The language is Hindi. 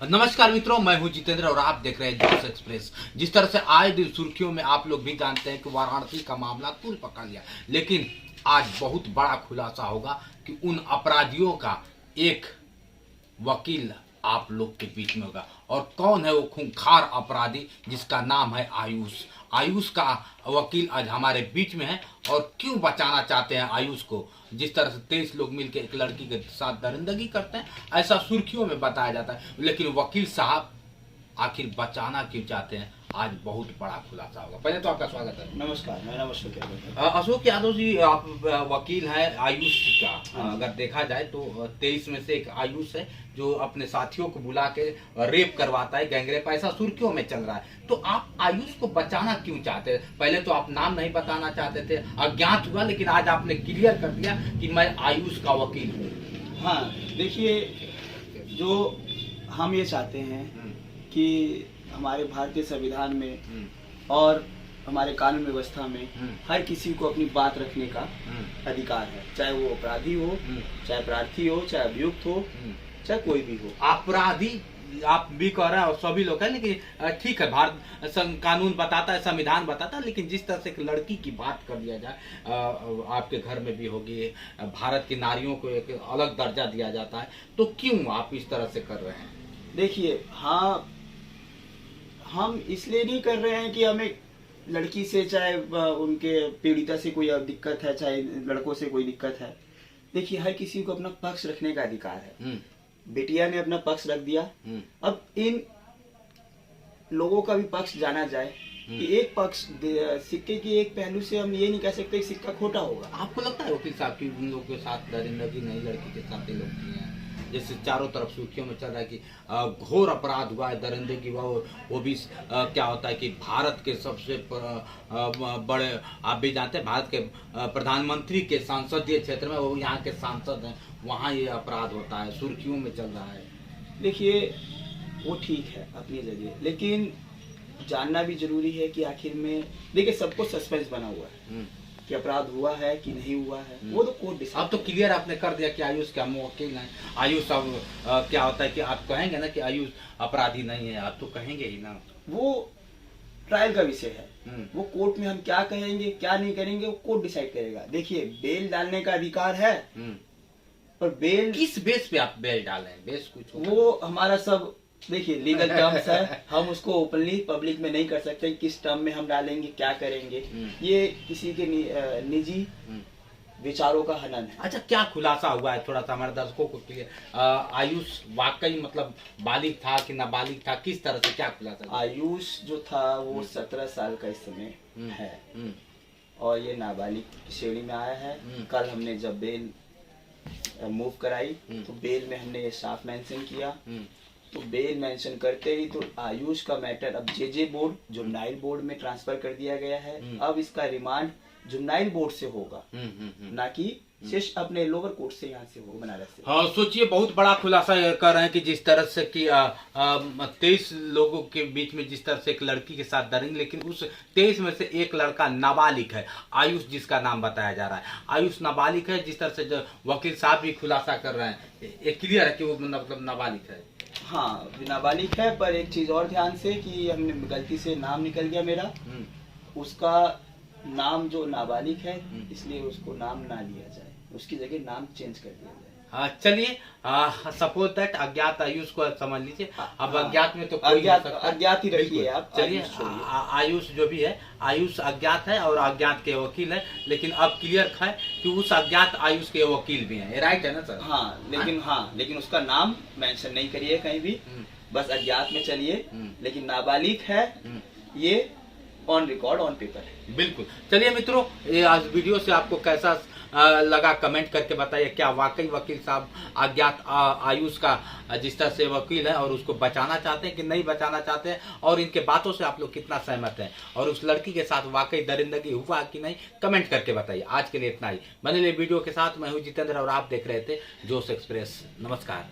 नमस्कार मित्रों, मैं हूं जितेंद्र और आप देख रहे हैं जोश एक्सप्रेस। जिस तरह से आए दिन सुर्खियों में आप लोग भी जानते हैं कि वाराणसी का मामला तूल पकड़ लिया, लेकिन आज बहुत बड़ा खुलासा होगा कि उन अपराधियों का एक वकील आप लोग के बीच में होगा। और कौन है वो खूंखार अपराधी जिसका नाम है आयुष। आयुष का वकील आज हमारे बीच में है और क्यों बचाना चाहते हैं आयुष को। जिस तरह से 23 लोग मिलकर एक लड़की के साथ दरिंदगी करते हैं, ऐसा सुर्खियों में बताया जाता है, लेकिन वकील साहब आखिर बचाना क्यों चाहते हैं, आज बहुत बड़ा खुलासा होगा। पहले तो आपका स्वागत है। नमस्कार, मेरा नाम अशोक यादव है। अशोक यादव जी, आप वकील हैं आयुष का। अगर देखा जाए तो 23 में से एक आयुष है जो अपने साथियों को बुला के रेप करवाता है, गैंगरेप, ऐसा सुर्खियों में चल रहा है। तो आप आयुष को बचाना क्यों चाहते हैं? पहले तो आप नाम नहीं बताना चाहते थे, अज्ञात हुआ, लेकिन आज आपने क्लियर कर दिया कि मैं आयुष का वकील हूँ। हाँ, देखिए, जो हम ये चाहते हैं कि हमारे भारतीय संविधान में और हमारे कानून व्यवस्था में हर किसी को अपनी बात रखने का अधिकार है, चाहे वो अपराधी हो, चाहे प्रार्थी हो, चाहे अभियुक्त हो, चाहे कोई भी हो। अपराधी आप भी कह रहे हैं और सभी लोग हैं, लेकिन ठीक है, भारत कानून बताता है, संविधान बताता है, लेकिन जिस तरह से एक लड़की की बात कर लिया जाए, आपके घर में भी होगी, भारत की नारियों को एक अलग दर्जा दिया जाता है, तो क्यों आप इस तरह से कर रहे हैं? देखिए, हाँ, हम इसलिए नहीं कर रहे हैं कि हमें लड़की से, चाहे उनके पीड़िता से कोई दिक्कत है, चाहे लड़कों से कोई दिक्कत है। देखिए, हर किसी को अपना पक्ष रखने का अधिकार है। बेटिया ने अपना पक्ष रख दिया, अब इन लोगों का भी पक्ष जाना जाए कि एक पक्ष सिक्के के एक पहलू से हम ये नहीं कह सकते कि सिक्का खोटा होगा। आपको लगता है वकील साहब की उन लोगों के साथ दरिंदगी नहीं, लड़की के साथ ये लोग किए हैं? जैसे चारों तरफ सुर्खियों में चल रहा है कि घोर अपराध हुआ है, दरिंदगी हुआ, वो भी क्या होता है कि भारत के सबसे बड़े, आप भी जानते हैं, भारत के प्रधानमंत्री के संसदीय क्षेत्र में, वो यहाँ के सांसद हैं, वहाँ ये अपराध होता है, सुर्खियों में चल रहा है। देखिए, वो ठीक है अपनी जगह, लेकिन जानना भी जरूरी है कि आखिर में, देखिए, सबको सस्पेंस बना हुआ है कि अपराध हुआ है कि नहीं हुआ है, वो तो कोर्ट डिसाइड। अब तो क्लियर आपने कर दिया कि आयुष का वकील है। आयुष अब क्या होता है कि आप कहेंगे ना कि आयुष अपराधी नहीं है, आप तो कहेंगे ही ना। वो ट्रायल का विषय है, वो कोर्ट में हम क्या कहेंगे क्या नहीं करेंगे वो कोर्ट डिसाइड करेगा। देखिए, बेल डालने का अधिकार है, पर बेल किस बेस पे आप बेल डालें? बेस कुछ वो हमारा सब, देखिए, लीगल टर्म्स है, हम उसको ओपनली पब्लिक में नहीं कर सकते। किस टर्म में हम डालेंगे, क्या करेंगे, ये किसी के निजी विचारों का हनन है। अच्छा, क्या खुलासा हुआ है, थोड़ा सा हमारे दर्शकों को क्लियर। आयुष वाकई मतलब बालिग था कि नाबालिग था, किस तरह से, क्या खुलासा? आयुष जो था वो 17 साल का इस समय है और ये नाबालिग की श्रेणी में आया है। कल हमने जब बेल मूव कराई तो बेल में हमने ये साफ मेंशन किया, तो बेल मेंशन करते ही तो आयुष का मैटर अब जेजे बोर्ड, जुवेनाइल बोर्ड में ट्रांसफर कर दिया गया है। अब इसका रिमांड जुवेनाइल बोर्ड से होगा, ना कि शेष अपने लोअर कोर्ट से, यहाँ से होगा, बनारस से। हाँ, सोचिए, बहुत बड़ा खुलासा कर रहे हैं कि जिस तरह से कि 23 लोगों के बीच में जिस तरह से एक लड़की के साथ दरिंदगी, लेकिन उस 23 में से एक लड़का नाबालिग है, आयुष जिसका नाम बताया जा रहा है। आयुष नाबालिग है, जिस तरह से जो वकील साहब भी खुलासा कर रहे हैं, ये क्लियर है कि वो मतलब नाबालिग है। हाँ, नाबालिग है, पर एक चीज और ध्यान से कि हमने गलती से नाम निकल गया मेरा, उसका नाम जो नाबालिग है, इसलिए उसको नाम ना लिया जाए, उसकी जगह नाम चेंज कर दिया जाए। हाँ, चलिए, सपोज दैट अज्ञात आयुष को समझ लीजिए। अब अज्ञात में तो कोई अज्ञात ही रखिए आप। चलिए, आयुष जो भी है, आयुष अज्ञात है और अज्ञात के वकील है, लेकिन अब क्लियर है कि उस अज्ञात आयुष के वकील भी हैं, राइट है ना सर? हाँ, लेकिन उसका नाम मेंशन नहीं करिए कहीं भी, बस अज्ञात में चलिए, लेकिन नाबालिग है, ये ऑन रिकॉर्ड, ऑन पेपर है। बिल्कुल। चलिए मित्रों, ये आज वीडियो से आपको कैसा लगा कमेंट करके बताइए। क्या वाकई वकील साहब अज्ञात आयुष का जिस तरह से वकील है और उसको बचाना चाहते हैं कि नहीं बचाना चाहते हैं, और इनके बातों से आप लोग कितना सहमत हैं, और उस लड़की के साथ वाकई दरिंदगी हुआ कि नहीं, कमेंट करके बताइए। आज के लिए इतना ही। बने रहिए वीडियो के साथ। मैं हूं जितेंद्र और आप देख रहे थे जोश एक्सप्रेस। नमस्कार।